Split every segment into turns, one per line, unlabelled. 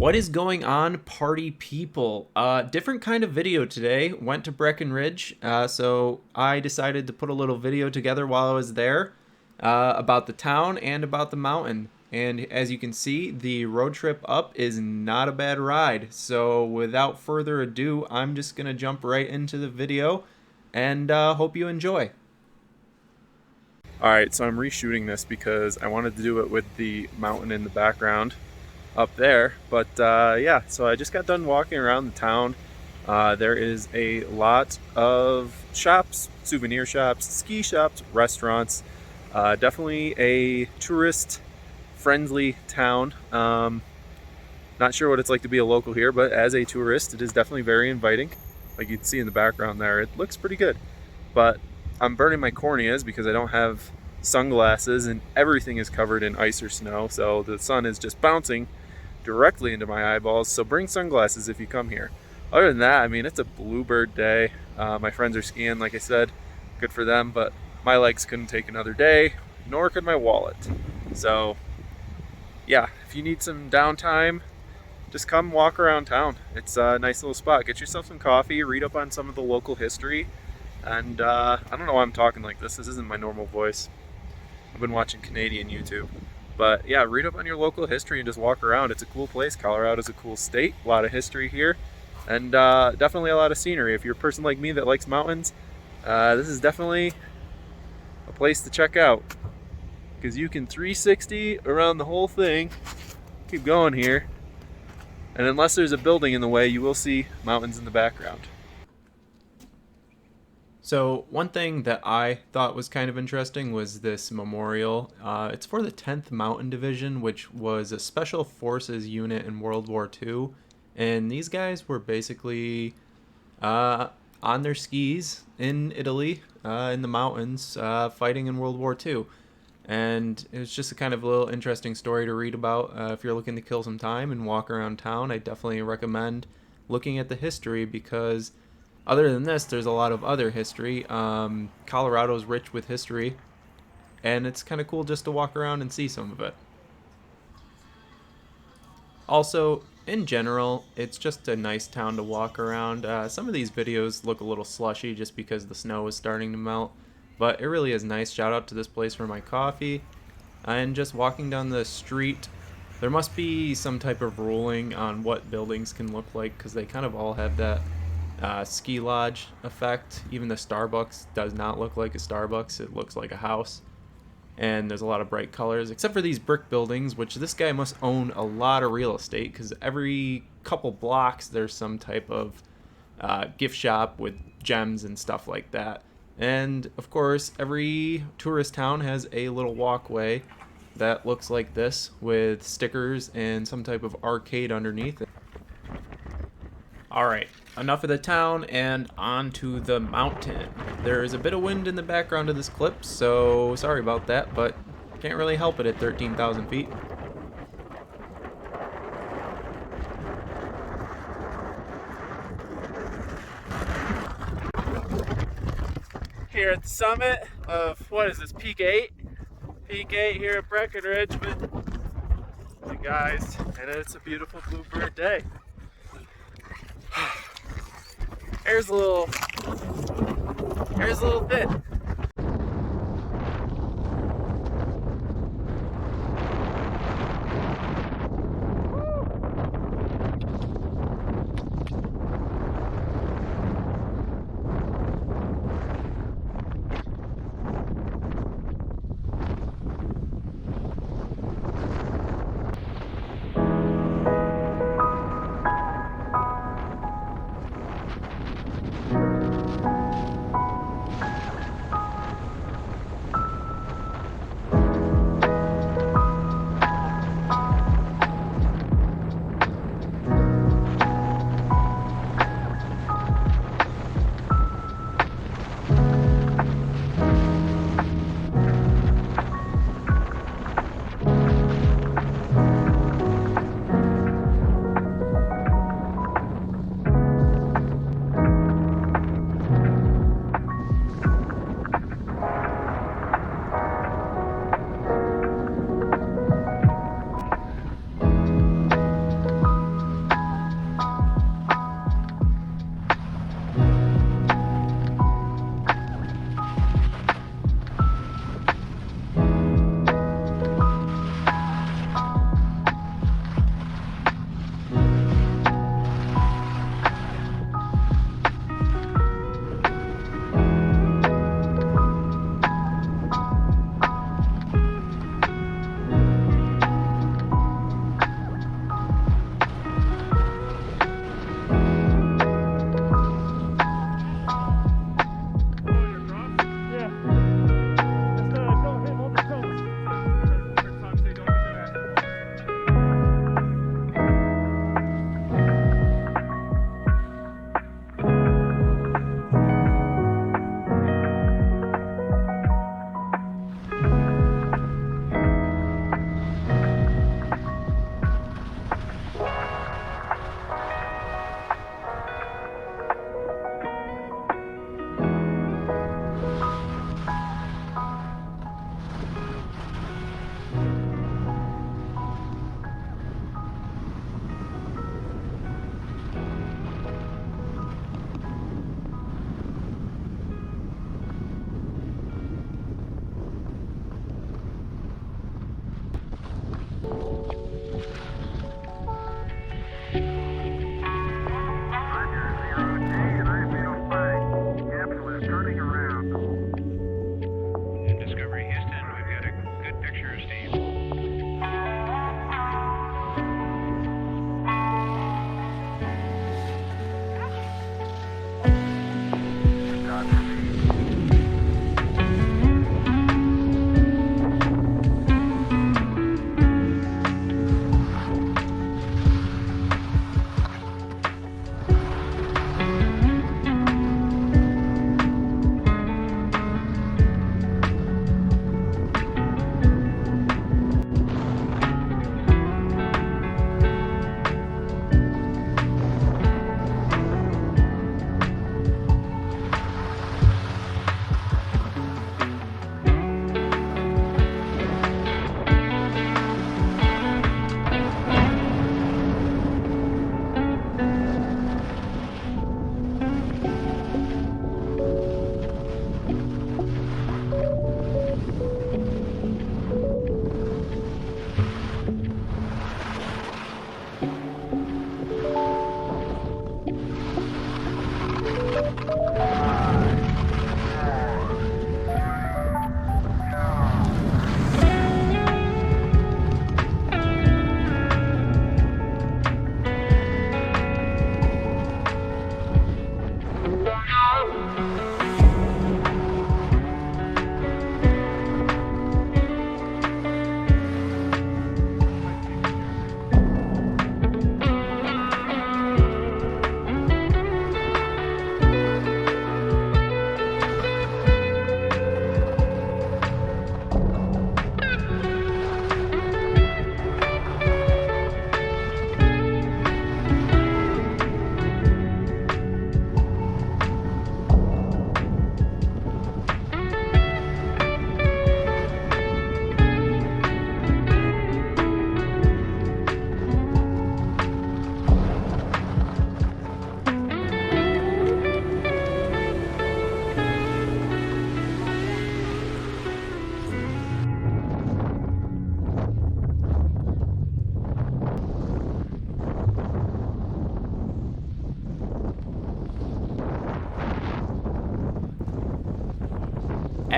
What is going on, party people? Different kind of video today. Went to Breckenridge, so I decided to put a little video together while I was there about the town and about the mountain. And as you can see, the road trip up is not a bad ride. So without further ado, I'm just gonna jump right into the video and hope you enjoy. Alright, so I'm reshooting this because I wanted to do it with the mountain in the background up there, but yeah, so I just got done walking around the town. There is a lot of shops, souvenir shops, ski shops, restaurants. Definitely a tourist friendly town. Not sure what it's like to be a local here, but as a tourist it is definitely very inviting. Like you can see in the background there, it looks pretty good. But I'm burning my corneas because I don't have sunglasses and everything is covered in ice or snow, so the sun is just bouncing directly into my eyeballs. So bring sunglasses if you come here. Other than that, I mean, it's a bluebird day. My friends are skiing, like I said, good for them, but my legs couldn't take another day, nor could my wallet. So yeah, if you need some downtime, just come walk around town. It's a nice little spot. Get yourself some coffee, read up on some of the local history, and I don't know why I'm talking like this. This isn't my normal voice. I've been watching Canadian YouTube. But yeah, read up on your local history and just walk around. It's a cool place. Colorado's a cool state. A lot of history here. And definitely a lot of scenery. If you're a person like me that likes mountains, this is definitely a place to check out. Because you can 360 around the whole thing. Keep going here. And unless there's a building in the way, you will see mountains in the background. So one thing that I thought was kind of interesting was this memorial. It's for the 10th Mountain Division, which was a special forces unit in World War II. And these guys were basically on their skis in Italy, in the mountains, fighting in World War II. And it was just a kind of a little interesting story to read about. If you're looking to kill some time and walk around town, I definitely recommend looking at the history because other than this, there's a lot of other history. Colorado's rich with history, and it's kind of cool just to walk around and see some of it. Also, in general, it's just a nice town to walk around. Some of these videos look a little slushy just because the snow is starting to melt, but it really is nice. Shout out to this place for my coffee. And just walking down the street, there must be some type of ruling on what buildings can look like because they kind of all have that ski lodge effect. Even the Starbucks does not look like a Starbucks. It looks like a house. And there's a lot of bright colors, except for these brick buildings, which this guy must own a lot of real estate because every couple blocks there's some type of gift shop with gems and stuff like that. And of course, every tourist town has a little walkway that looks like this with stickers and some type of arcade underneath it. Alright, enough of the town and on to the mountain. There is a bit of wind in the background of this clip, so sorry about that, but can't really help it at 13,000 feet. Here at the summit of, what is this, Peak 8? Peak 8 here at Breckenridge with the guys, and it's a beautiful bluebird day. Here's a little bit.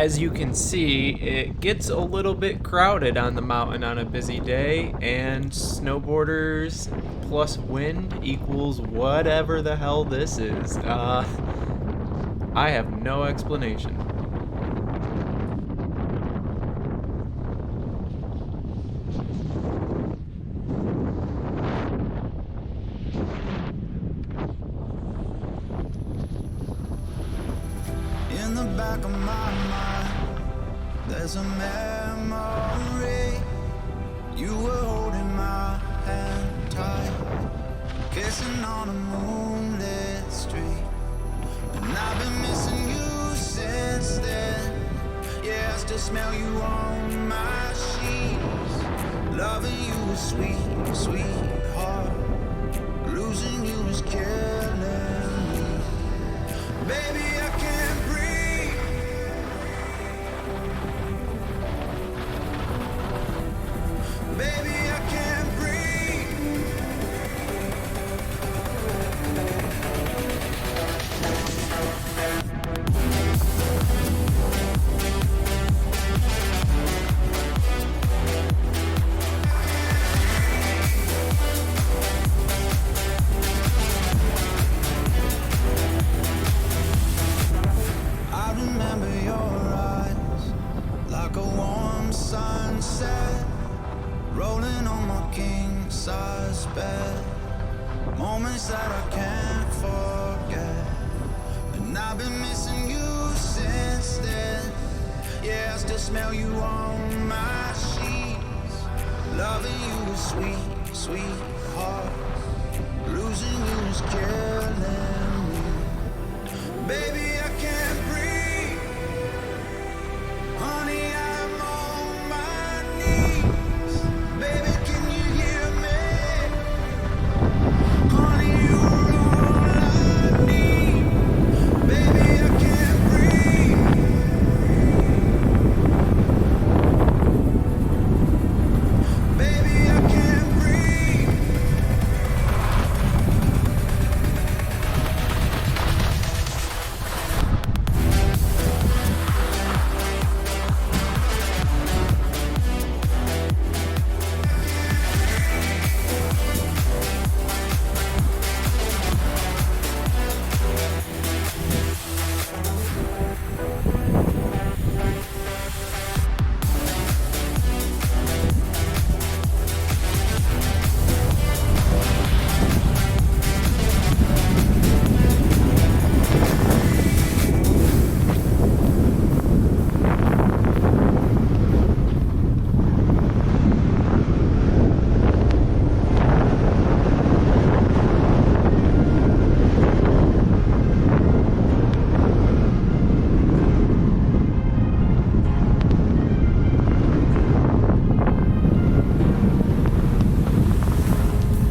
as you can see, it gets a little bit crowded on the mountain on a busy day, and snowboarders plus wind equals whatever the hell this is. I have no explanation.
In the back of my mind, there's a memory. You were holding my hand tight, kissing on a moonlit street. And I've been missing you since then. Yeah, I still smell you on my sheets. Loving you is sweet, sweetheart. Losing you is killing me. Baby, I can't breathe. Baby, I can't breathe. I remember your eyes like a warm sunset, rolling on my king-size bed. Moments that I can't forget. And I've been missing you since then. Yeah, I still smell you on my sheets. Loving you is sweet, sweetheart. Losing you is killing me. Baby, I can't breathe. Honey, I'm on my knees. Baby, can you hear me? Honey, you're all I need. Baby, I can't breathe. Baby, I can't breathe.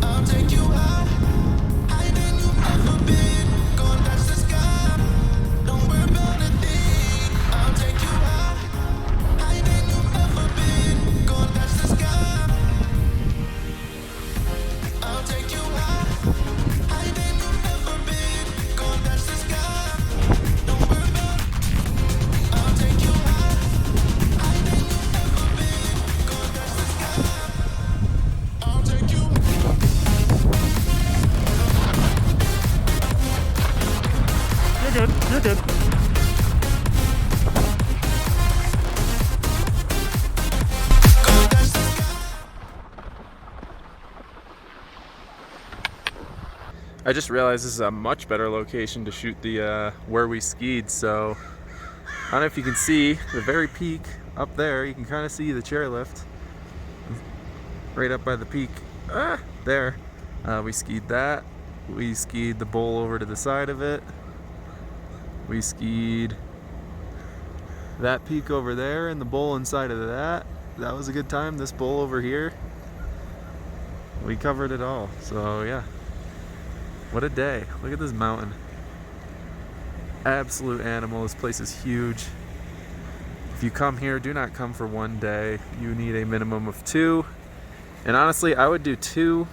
I'll take you high, higher than you've ever been. Gonna touch the sky, don't worry about a thing. I'll take you high, higher than you've ever been. Gonna touch the sky. I'll take you high, higher than you've ever been. Gonna touch the sky, don't worry about it. I'll take you high, higher than you've ever been. Gonna touch the sky. I'll take you.
You're good. You're good. I just realized this is a much better location to shoot the where we skied. So I don't know if you can see the very peak up there. You can kind of see the chairlift right up by the peak. There. We skied that. We skied the bowl over to the side of it. We skied that peak over there and the bowl inside of that. That was a good time. This bowl over here. We covered it all. So yeah. What a day. Look at this mountain. Absolute animal. This place is huge. If you come here, do not come for one day. You need a minimum of 2. And honestly, I would do 2.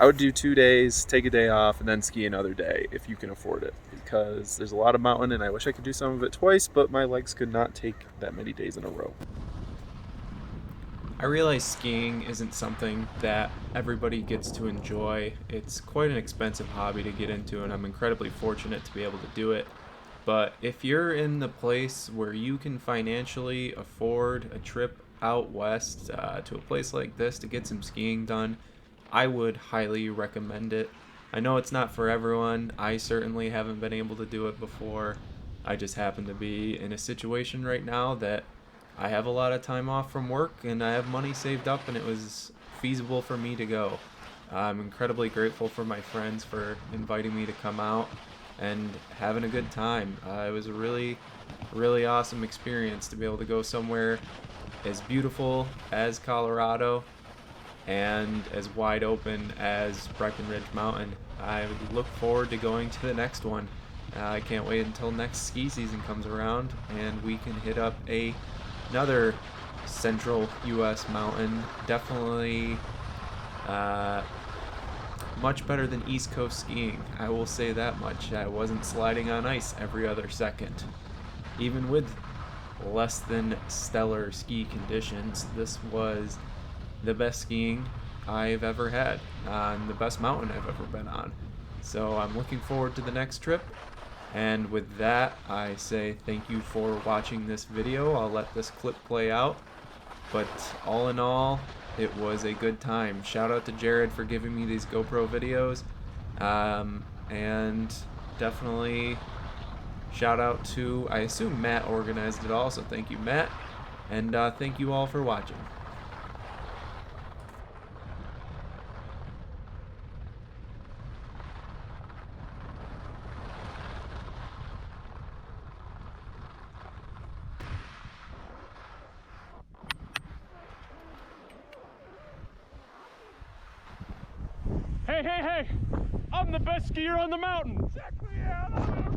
I would do 2 days, take a day off, and then ski another day if you can afford it, because there's a lot of mountain and I wish I could do some of it twice, but my legs could not take that many days in a row.
I realize skiing isn't something that everybody gets to enjoy. It's quite an expensive hobby to get into, and I'm incredibly fortunate to be able to do it. But if you're in the place where you can financially afford a trip out west to a place like this to get some skiing done, I would highly recommend it. I know it's not for everyone. I certainly haven't been able to do it before. I just happen to be in a situation right now that I have a lot of time off from work and I have money saved up, and it was feasible for me to go. I'm incredibly grateful for my friends for inviting me to come out and having a good time. It was a really awesome experience to be able to go somewhere as beautiful as Colorado and as wide open as Breckenridge Mountain. I look forward to going to the next one. I can't wait until next ski season comes around and we can hit up another central U.S. mountain. Definitely much better than East Coast skiing, I will say that much. I wasn't sliding on ice every other second. Even with less than stellar ski conditions, this was the best skiing I've ever had on the best mountain I've ever been on. So I'm looking forward to the next trip. And with that, I say thank you for watching this video. I'll let this clip play out. But all in all, it was a good time. Shout out to Jared for giving me these GoPro videos. And definitely shout out to, I assume Matt organized it all, so thank you, Matt. And thank you all for watching.
Hey, hey, hey! I'm the best skier on the mountain!
Check me out!